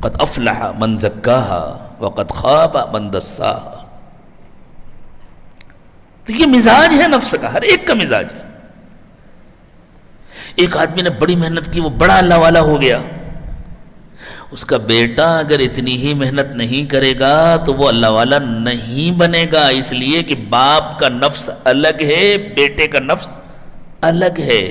قد افلح من زکاها وقد خاب من دساها. تو یہ مزاج ہے نفس کا، ہر ایک کا مزاج ہے. ایک آدمی نے بڑی محنت کی، وہ بڑا اللہ والا ہو گیا. اس کا بیٹا اگر اتنی ہی محنت نہیں کرے گا تو وہ اللہ والا نہیں بنے گا، اس لیے کہ باپ کا نفس الگ ہے، بیٹے کا نفس الگ ہے.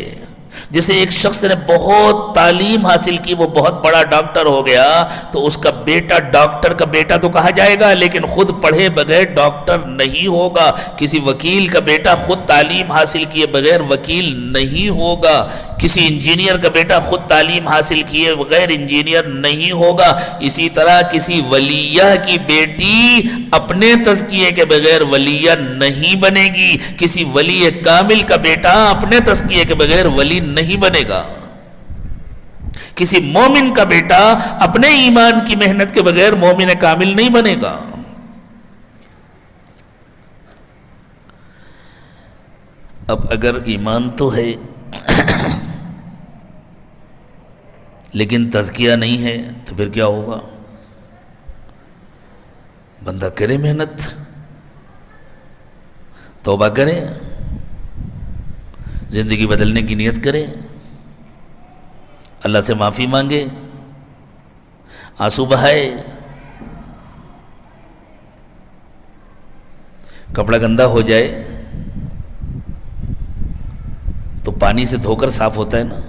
جیسے ایک شخص نے بہت تعلیم حاصل کی، وہ بہت بڑا ڈاکٹر ہو گیا، تو اس کا بیٹا ڈاکٹر کا بیٹا تو کہا جائے گا، لیکن خود پڑھے بغیر ڈاکٹر نہیں ہوگا. کسی وکیل کا بیٹا خود تعلیم حاصل کیے بغیر وکیل نہیں ہوگا. کسی انجینئر کا بیٹا خود تعلیم حاصل کیے بغیر انجینئر نہیں ہوگا. اسی طرح کسی ولیہ کی بیٹی اپنے تزکیے کے بغیر ولیہ نہیں بنے گی. کسی ولی کامل کا بیٹا اپنے تزکیے کے بغیر ولی نہیں بنے گا. کسی مومن کا بیٹا اپنے ایمان کی محنت کے بغیر مومن کامل نہیں بنے گا. اب اگر ایمان تو ہے لیکن تزکیہ نہیں ہے تو پھر کیا ہوگا؟ بندہ کرے محنت، توبہ کرے، زندگی بدلنے کی نیت کرے، اللہ سے معافی مانگے، آنسو بہائے. کپڑا گندا ہو جائے تو پانی سے دھو کر صاف ہوتا ہے نا.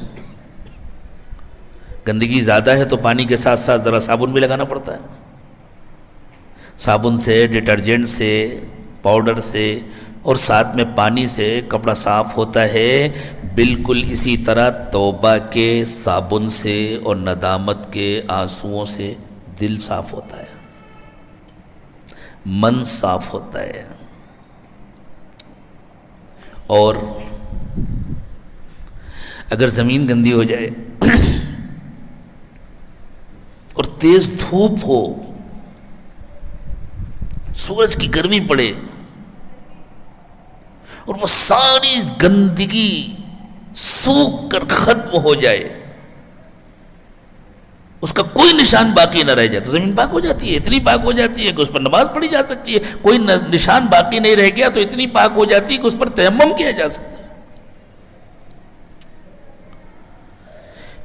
گندگی زیادہ ہے تو پانی کے ساتھ ساتھ ذرا صابن بھی لگانا پڑتا ہے. صابن سے، ڈٹرجنٹ سے، پاؤڈر سے اور ساتھ میں پانی سے کپڑا صاف ہوتا ہے. بالکل اسی طرح توبہ کے صابن سے اور ندامت کے آنسوؤں سے دل صاف ہوتا ہے، من صاف ہوتا ہے. اور اگر زمین گندی ہو جائے اور تیز دھوپ ہو، سورج کی گرمی پڑے اور وہ ساری گندگی سوکھ کر ختم ہو جائے، اس کا کوئی نشان باقی نہ رہ جائے، تو زمین پاک ہو جاتی ہے. اتنی پاک ہو جاتی ہے کہ اس پر نماز پڑھی جا سکتی ہے. کوئی نشان باقی نہیں رہ گیا تو اتنی پاک ہو جاتی ہے کہ اس پر تیمم کیا جا سکتا ہے.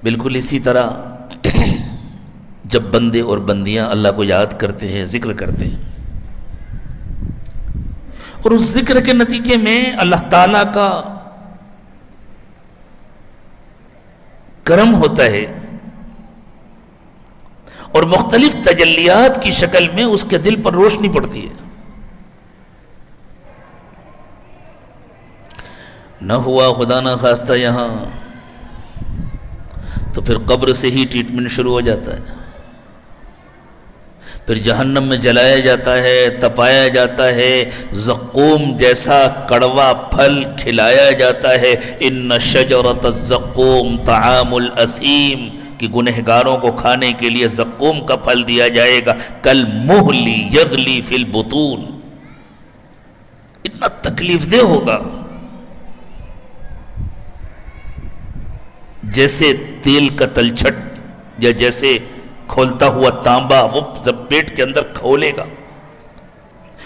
بالکل اسی طرح جب بندے اور بندیاں اللہ کو یاد کرتے ہیں، ذکر کرتے ہیں، اور اس ذکر کے نتیجے میں اللہ تعالیٰ کا کرم ہوتا ہے اور مختلف تجلیات کی شکل میں اس کے دل پر روشنی پڑتی ہے. نہ ہوا خدا نہ خواستہ یہاں تو پھر قبر سے ہی ٹریٹمنٹ شروع ہو جاتا ہے. پھر جہنم میں جلایا جاتا ہے، تپایا جاتا ہے، زقوم جیسا کڑوا پھل کھلایا جاتا ہے. ان شجرۃ الزقوم طعام الاسیم، کہ گنہگاروں کو کھانے کے لیے زقوم کا پھل دیا جائے گا. کالمہل یغلی فی البطون، اتنا تکلیف دہ ہوگا جیسے تیل کا تلچھٹ یا جیسے کھولتا ہوا تانبا وہ پیٹ کے اندر کھولے گا.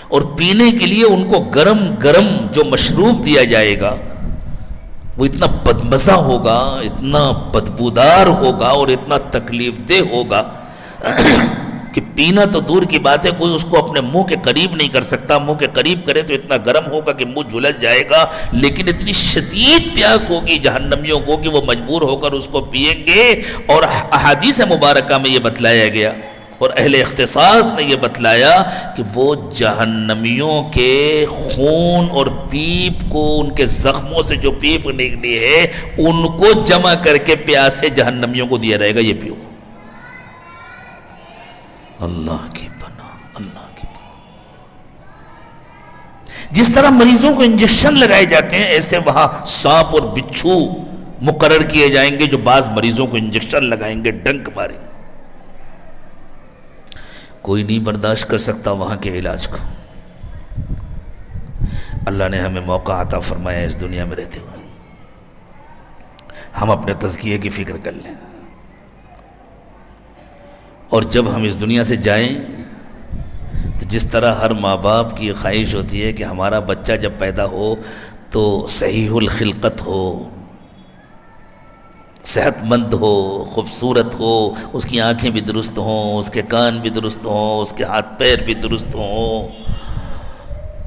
اور پینے کے لیے ان کو گرم گرم جو مشروب دیا جائے گا وہ اتنا بدمزہ ہوگا، اتنا بدبودار ہوگا اور اتنا تکلیف دہ ہوگا کہ پینا تو دور کی بات ہے، کوئی اس کو اپنے منہ کے قریب نہیں کر سکتا. منہ کے قریب کرے تو اتنا گرم ہوگا کہ منہ جھلس جائے گا. لیکن اتنی شدید پیاس ہوگی جہنمیوں کو کہ وہ مجبور ہو کر اس کو پیئیں گے. اور احادیث مبارکہ میں یہ بتلایا گیا اور اہل اختصاص نے یہ بتلایا کہ وہ جہنمیوں کے خون اور پیپ کو، ان کے زخموں سے جو پیپ نکلی ہے ان کو جمع کر کے پیاسے جہنمیوں کو دیا رہے گا، یہ پیو. اللہ کی پناہ، اللہ کی پناہ. جس طرح مریضوں کو انجیکشن لگائے جاتے ہیں ایسے وہاں سانپ اور بچھو مقرر کیے جائیں گے جو بعض مریضوں کو انجیکشن لگائیں گے، ڈنک ماریں گے. کوئی نہیں برداشت کر سکتا وہاں کے علاج کو. اللہ نے ہمیں موقع عطا فرمایا اس دنیا میں رہتے ہوئے ہم اپنے تزکیے کی فکر کر لیں اور جب ہم اس دنیا سے جائیں تو جس طرح ہر ماں باپ کی خواہش ہوتی ہے کہ ہمارا بچہ جب پیدا ہو تو صحیح الخلقت ہو، صحت مند ہو، خوبصورت ہو، اس کی آنکھیں بھی درست ہوں، اس کے کان بھی درست ہوں، اس کے ہاتھ پیر بھی درست ہوں،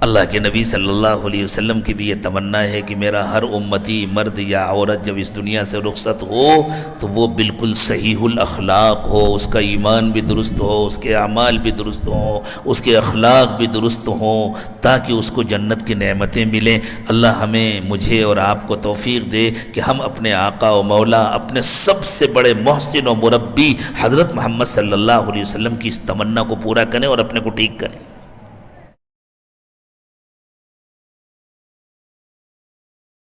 اللہ کے نبی صلی اللہ علیہ وسلم کی بھی یہ تمنا ہے کہ میرا ہر امتی مرد یا عورت جب اس دنیا سے رخصت ہو تو وہ بالکل صحیح الاخلاق ہو، اس کا ایمان بھی درست ہو، اس کے اعمال بھی درست ہوں، اس کے اخلاق بھی درست ہوں، تاکہ اس کو جنت کی نعمتیں ملیں۔ اللہ ہمیں، مجھے اور آپ کو توفیق دے کہ ہم اپنے آقا و مولا، اپنے سب سے بڑے محسن و مربی حضرت محمد صلی اللہ علیہ وسلم کی اس تمنا کو پورا کریں اور اپنے کو ٹھیک کریں۔